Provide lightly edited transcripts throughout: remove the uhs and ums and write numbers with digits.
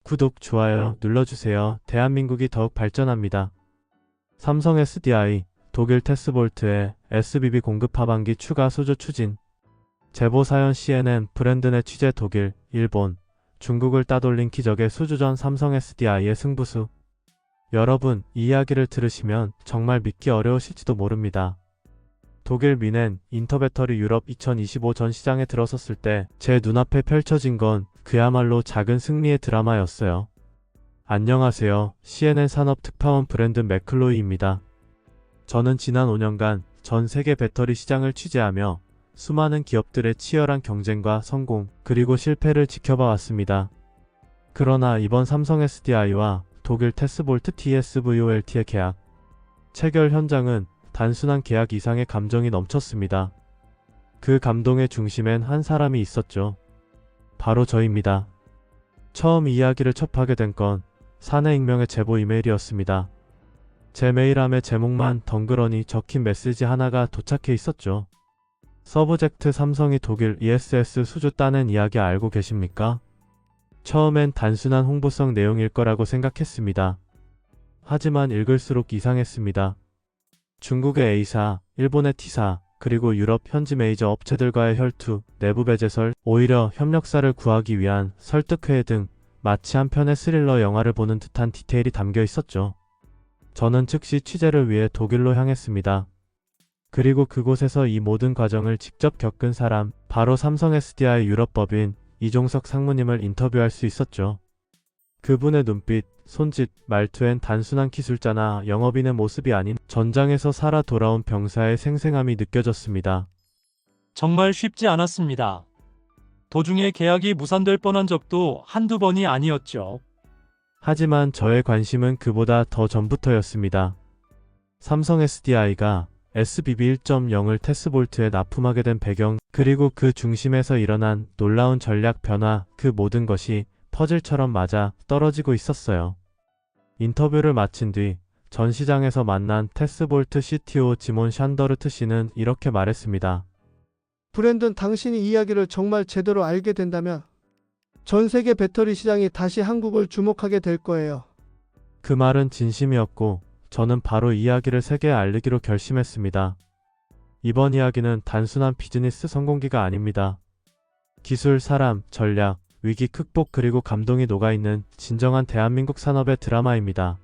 구독, 좋아요 눌러주세요. 대한민국이 더욱 발전합니다. 삼성 SDI, 독일 테스볼트의 SBB 공급 하반기 추가 수주 추진. 제보 사연 CNN 브랜드 내 취재 독일, 일본, 중국을 따돌린 기적의 수주전 삼성 SDI의 승부수. 여러분, 이 이야기를 들으시면 정말 믿기 어려우실지도 모릅니다. 독일 미넨 인터배터리 유럽 2025 전 시장에 들어섰을 때 제 눈앞에 펼쳐진 건 그야말로 작은 승리의 드라마였어요. 안녕하세요. CNN 산업 특파원 브랜드 맥클로이입니다. 저는 지난 5년간 전 세계 배터리 시장을 취재하며 수많은 기업들의 치열한 경쟁과 성공, 그리고 실패를 지켜봐 왔습니다. 그러나 이번 삼성 SDI와 독일 테스볼트 TSVOLT의 계약 체결 현장은 단순한 계약 이상의 감정이 넘쳤습니다. 그 감동의 중심엔 한 사람이 있었죠. 바로 저입니다. 처음 이 이야기를 접하게 된 건 사내 익명의 제보 이메일이었습니다. 제 메일함에 제목만 덩그러니 적힌 메시지 하나가 도착해 있었죠. 서브젝트 삼성이 독일 ESS 수주 따낸 이야기 알고 계십니까? 처음엔 단순한 홍보성 내용일 거라고 생각했습니다. 하지만 읽을수록 이상했습니다. 중국의 A사, 일본의 T사, 그리고 유럽 현지 메이저 업체들과의 혈투, 내부 배제설, 오히려 협력사를 구하기 위한 설득회 등 마치 한 편의 스릴러 영화를 보는 듯한 디테일이 담겨 있었죠. 저는 즉시 취재를 위해 독일로 향했습니다. 그리고 그곳에서 이 모든 과정을 직접 겪은 사람, 바로 삼성 SDI 유럽법인 이종석 상무님을 인터뷰할 수 있었죠. 그분의 눈빛, 손짓, 말투엔 단순한 기술자나 영업인의 모습이 아닌 전장에서 살아 돌아온 병사의 생생함이 느껴졌습니다. 정말 쉽지 않았습니다. 도중에 계약이 무산될 뻔한 적도 한두 번이 아니었죠. 하지만 저의 관심은 그보다 더 전부터였습니다. 삼성 SDI가 SBB 1.0을 테스볼트에 납품하게 된 배경, 그리고 그 중심에서 일어난 놀라운 전략 변화, 그 모든 것이 퍼즐처럼 맞아 떨어지고 있었어요. 인터뷰를 마친 뒤 전 시장에서 만난 테스볼트 CTO 지몬 샨더르트 씨는 이렇게 말했습니다. 브랜든 당신이 이야기를 정말 제대로 알게 된다면 전 세계 배터리 시장이 다시 한국을 주목하게 될 거예요. 그 말은 진심이었고 저는 바로 이야기를 세계에 알리기로 결심했습니다. 이번 이야기는 단순한 비즈니스 성공기가 아닙니다. 기술, 사람, 전략, 위기 극복 그리고 감동이 녹아있는 진정한 대한민국 산업의 드라마입니다.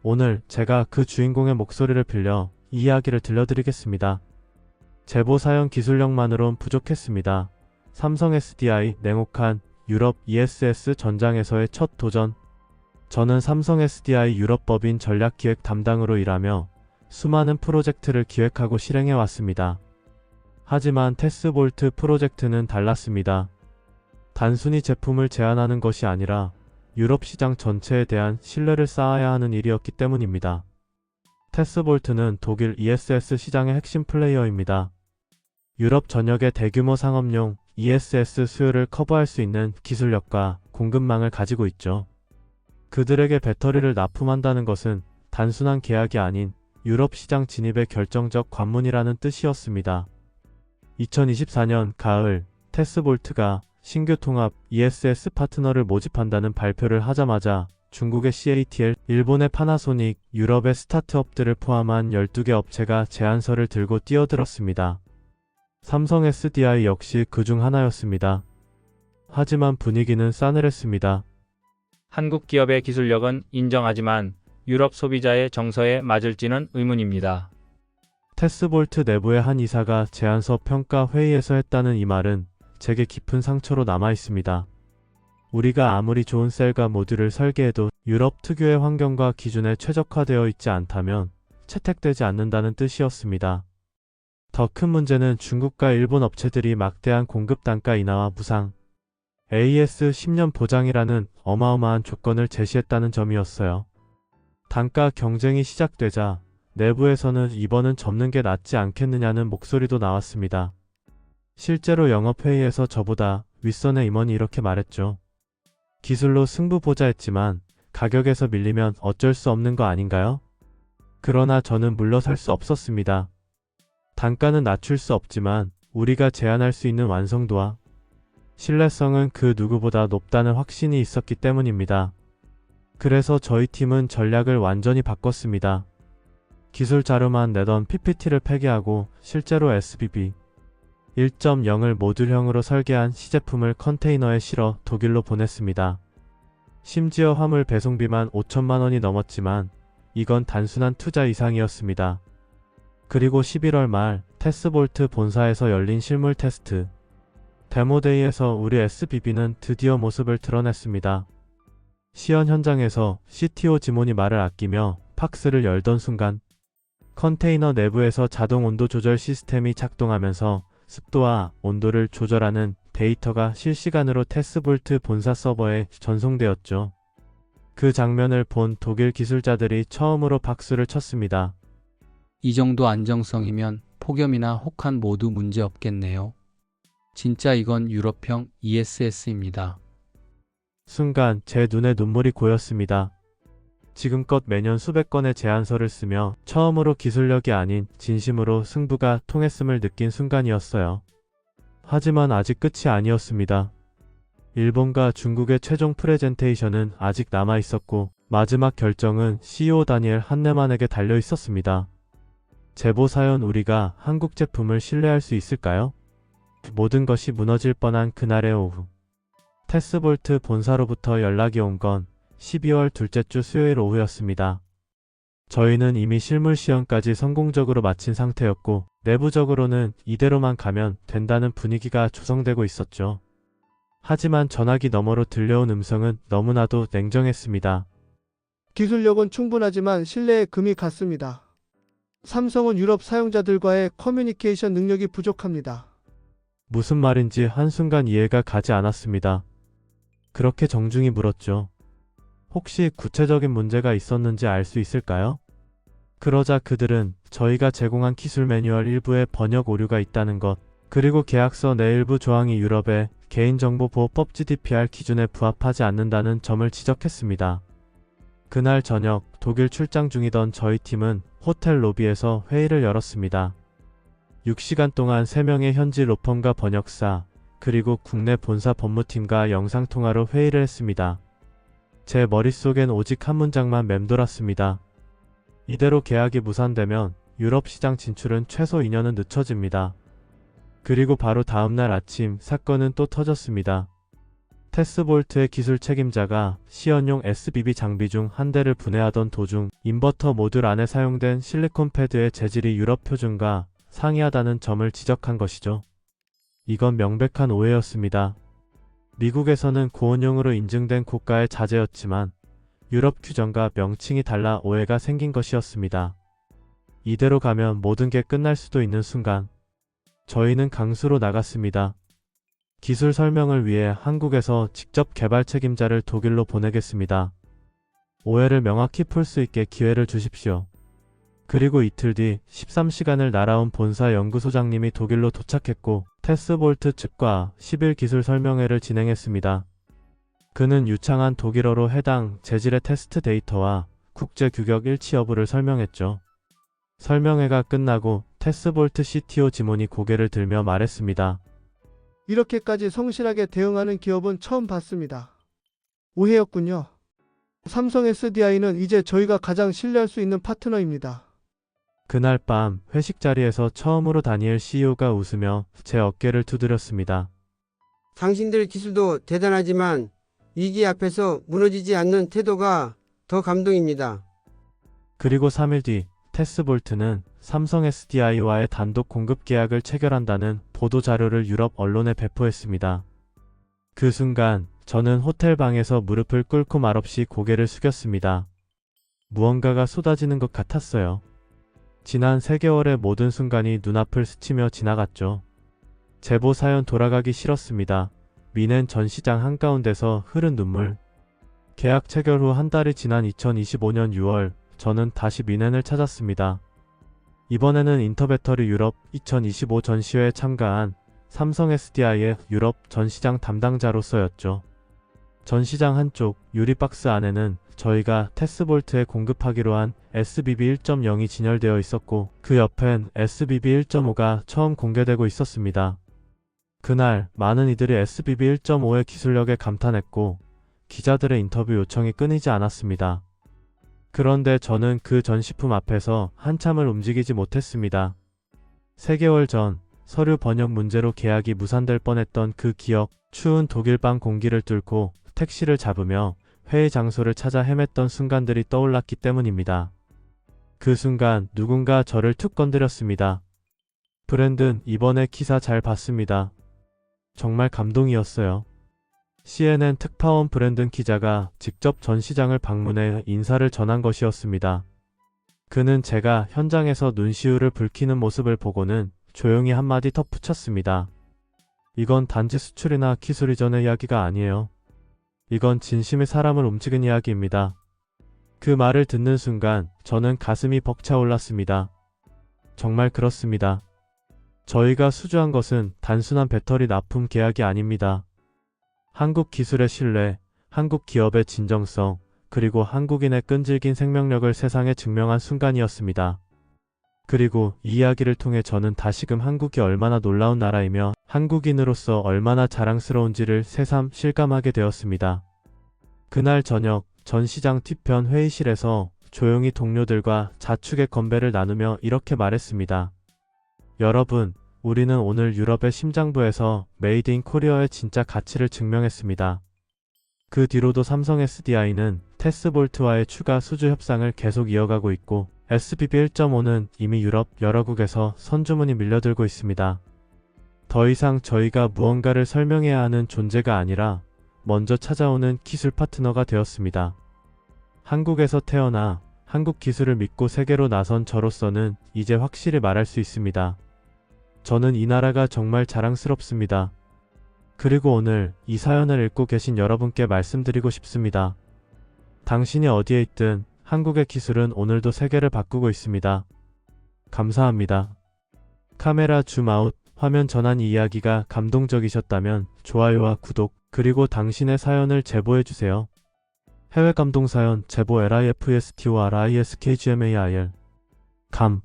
오늘 제가 그 주인공의 목소리를 빌려 이 이야기를 들려드리겠습니다. 제보 사연 기술력만으론 부족했습니다. 삼성 SDI 냉혹한 유럽 ESS 전장에서의 첫 도전. 저는 삼성 SDI 유럽법인 전략기획 담당으로 일하며 수많은 프로젝트를 기획하고 실행해 왔습니다. 하지만 테스볼트 프로젝트는 달랐습니다. 단순히 제품을 제안하는 것이 아니라 유럽 시장 전체에 대한 신뢰를 쌓아야 하는 일이었기 때문입니다. 테스볼트는 독일 ESS 시장의 핵심 플레이어입니다. 유럽 전역의 대규모 상업용 ESS 수요를 커버할 수 있는 기술력과 공급망을 가지고 있죠. 그들에게 배터리를 납품한다는 것은 단순한 계약이 아닌 유럽 시장 진입의 결정적 관문이라는 뜻이었습니다. 2024년 가을, 테스볼트가 신규 통합 ESS 파트너를 모집한다는 발표를 하자마자 중국의 CATL, 일본의 파나소닉, 유럽의 스타트업들을 포함한 12개 업체가 제안서를 들고 뛰어들었습니다. 삼성 SDI 역시 그중 하나였습니다. 하지만 분위기는 싸늘했습니다. 한국 기업의 기술력은 인정하지만 유럽 소비자의 정서에 맞을지는 의문입니다. 테스볼트 내부의 한 이사가 제안서 평가 회의에서 했다는 이 말은 제게 깊은 상처로 남아 있습니다. 우리가 아무리 좋은 셀과 모듈을 설계해도 유럽 특유의 환경과 기준에 최적화되어 있지 않다면 채택되지 않는다는 뜻이었습니다. 더 큰 문제는 중국과 일본 업체들이 막대한 공급 단가 인하와 무상, AS 10년 보장이라는 어마어마한 조건을 제시했다는 점이었어요. 단가 경쟁이 시작되자 내부에서는 이번은 접는 게 낫지 않겠느냐는 목소리도 나왔습니다. 실제로 영업회의에서 저보다 윗선의 임원이 이렇게 말했죠. 기술로 승부 보자 했지만 가격에서 밀리면 어쩔 수 없는 거 아닌가요? 그러나 저는 물러설 수 없었습니다. 단가는 낮출 수 없지만 우리가 제안할 수 있는 완성도와 신뢰성은 그 누구보다 높다는 확신이 있었기 때문입니다. 그래서 저희 팀은 전략을 완전히 바꿨습니다. 기술 자료만 내던 PPT를 폐기하고 실제로 SBB 1.0을 모듈형으로 설계한 시제품을 컨테이너에 실어 독일로 보냈습니다. 심지어 화물 배송비만 5천만 원이 넘었지만 이건 단순한 투자 이상이었습니다. 그리고 11월 말 테스볼트 본사에서 열린 실물 테스트 데모데이에서 우리 SBB는 드디어 모습을 드러냈습니다. 시연 현장에서 CTO 지몬이 말을 아끼며 팍스를 열던 순간 컨테이너 내부에서 자동 온도 조절 시스템이 작동하면서 습도와 온도를 조절하는 데이터가 실시간으로 테스볼트 본사 서버에 전송되었죠. 그 장면을 본 독일 기술자들이 처음으로 박수를 쳤습니다. 이 정도 안정성이면 폭염이나 혹한 모두 문제 없겠네요. 진짜 이건 유럽형 ESS입니다. 순간 제 눈에 눈물이 고였습니다. 지금껏 매년 수백 건의 제안서를 쓰며 처음으로 기술력이 아닌 진심으로 승부가 통했음을 느낀 순간이었어요. 하지만 아직 끝이 아니었습니다. 일본과 중국의 최종 프레젠테이션은 아직 남아 있었고 마지막 결정은 CEO 다니엘 한네만에게 달려 있었습니다. 제보 사연 우리가 한국 제품을 신뢰할 수 있을까요? 모든 것이 무너질 뻔한 그날의 오후. 테스볼트 본사로부터 연락이 온 건 12월 둘째 주 수요일 오후였습니다. 저희는 이미 실물 시연까지 성공적으로 마친 상태였고 내부적으로는 이대로만 가면 된다는 분위기가 조성되고 있었죠. 하지만 전화기 너머로 들려온 음성은 너무나도 냉정했습니다. 기술력은 충분하지만 신뢰에 금이 갔습니다. 삼성은 유럽 사용자들과의 커뮤니케이션 능력이 부족합니다. 무슨 말인지 한순간 이해가 가지 않았습니다. 그렇게 정중히 물었죠. 혹시 구체적인 문제가 있었는지 알 수 있을까요? 그러자 그들은 저희가 제공한 기술 매뉴얼 일부에 번역 오류가 있다는 것, 그리고 계약서 내 일부 조항이 유럽의 개인정보보호법 GDPR 기준에 부합하지 않는다는 점을 지적했습니다. 그날 저녁 독일 출장 중이던 저희 팀은 호텔 로비에서 회의를 열었습니다. 6시간 동안 3명의 현지 로펌과 번역사, 그리고 국내 본사 법무팀과 영상통화로 회의를 했습니다. 제 머릿속엔 오직 한 문장만 맴돌았습니다. 이대로 계약이 무산되면 유럽 시장 진출은 최소 2년은 늦춰집니다. 그리고 바로 다음날 아침 사건은 또 터졌습니다. 테스볼트의 기술 책임자가 시연용 SBB 장비 중 한 대를 분해하던 도중 인버터 모듈 안에 사용된 실리콘 패드의 재질이 유럽 표준과 상이하다는 점을 지적한 것이죠. 이건 명백한 오해였습니다. 미국에서는 고온용으로 인증된 고가의 자재였지만 유럽 규정과 명칭이 달라 오해가 생긴 것이었습니다. 이대로 가면 모든 게 끝날 수도 있는 순간 저희는 강수로 나갔습니다. 기술 설명을 위해 한국에서 직접 개발 책임자를 독일로 보내겠습니다. 오해를 명확히 풀 수 있게 기회를 주십시오. 그리고 이틀 뒤 13시간을 날아온 본사 연구소장님이 독일로 도착했고 테스볼트 측과 10일 기술 설명회를 진행했습니다. 그는 유창한 독일어로 해당 재질의 테스트 데이터와 국제 규격 일치 여부를 설명했죠. 설명회가 끝나고 테스볼트 CTO 지몬이 고개를 들며 말했습니다. 이렇게까지 성실하게 대응하는 기업은 처음 봤습니다. 오해였군요. 삼성 SDI는 이제 저희가 가장 신뢰할 수 있는 파트너입니다. 그날 밤 회식 자리에서 처음으로 다니엘 CEO가 웃으며 제 어깨를 두드렸습니다. 당신들 기술도 대단하지만 위기 앞에서 무너지지 않는 태도가 더 감동입니다. 그리고 3일 뒤 테스볼트는 삼성 SDI와의 단독 공급 계약을 체결한다는 보도 자료를 유럽 언론에 배포했습니다. 그 순간 저는 호텔 방에서 무릎을 꿇고 말없이 고개를 숙였습니다. 무언가가 쏟아지는 것 같았어요. 지난 3개월의 모든 순간이 눈앞을 스치며 지나갔죠. 제보 사연 돌아가기 싫었습니다. 미넨 전 시장 한가운데서 흐른 눈물. 계약 체결 후 한 달이 지난 2025년 6월 저는 다시 미넨을 찾았습니다. 이번에는 인터배터리 유럽 2025 전시회에 참가한 삼성 SDI의 유럽 전시장 담당자로서였죠. 전시장 한쪽 유리박스 안에는 저희가 테스볼트에 공급하기로 한 SBB 1.0이 진열되어 있었고 그 옆엔 SBB 1.5가 처음 공개되고 있었습니다. 그날 많은 이들이 SBB 1.5의 기술력에 감탄했고 기자들의 인터뷰 요청이 끊이지 않았습니다. 그런데 저는 그 전시품 앞에서 한참을 움직이지 못했습니다. 3개월 전 서류 번역 문제로 계약이 무산될 뻔했던 그 기억, 추운 독일 밤 공기를 뚫고 택시를 잡으며 회의 장소를 찾아 헤맸던 순간들이 떠올랐기 때문입니다. 그 순간 누군가 저를 툭 건드렸습니다. 브랜든, 이번에 기사 잘 봤습니다. 정말 감동이었어요. CNN 특파원 브랜든 기자가 직접 전시장을 방문해 인사를 전한 것이었습니다. 그는 제가 현장에서 눈시울을 붉히는 모습을 보고는 조용히 한마디 덧붙였습니다. 이건 단지 수출이나 기술 이전의 이야기가 아니에요. 이건 진심의 사람을 움직인 이야기입니다. 그 말을 듣는 순간 저는 가슴이 벅차올랐습니다. 정말 그렇습니다. 저희가 수주한 것은 단순한 배터리 납품 계약이 아닙니다. 한국 기술의 신뢰, 한국 기업의 진정성, 그리고 한국인의 끈질긴 생명력을 세상에 증명한 순간이었습니다. 그리고 이 이야기를 통해 저는 다시금 한국이 얼마나 놀라운 나라이며 한국인으로서 얼마나 자랑스러운지를 새삼 실감하게 되었습니다. 그날 저녁 전시장 뒤편 회의실에서 조용히 동료들과 자축의 건배를 나누며 이렇게 말했습니다. 여러분, 우리는 오늘 유럽의 심장부에서 메이드 인 코리아의 진짜 가치를 증명했습니다. 그 뒤로도 삼성 SDI는 테스볼트와의 추가 수주 협상을 계속 이어가고 있고 SBB 1.5는 이미 유럽 여러 국에서 선주문이 밀려들고 있습니다. 더 이상 저희가 무언가를 설명해야 하는 존재가 아니라 먼저 찾아오는 기술 파트너가 되었습니다. 한국에서 태어나 한국 기술을 믿고 세계로 나선 저로서는 이제 확실히 말할 수 있습니다. 저는 이 나라가 정말 자랑스럽습니다. 그리고 오늘 이 사연을 읽고 계신 여러분께 말씀드리고 싶습니다. 당신이 어디에 있든 한국의 기술은 오늘도 세계를 바꾸고 있습니다. 감사합니다. 카메라 줌아웃, 화면 전환 이야기가 감동적이셨다면 좋아요와 구독, 그리고 당신의 사연을 제보해주세요. 해외 감동 사연 제보 LIFESTORISKGMAIL 감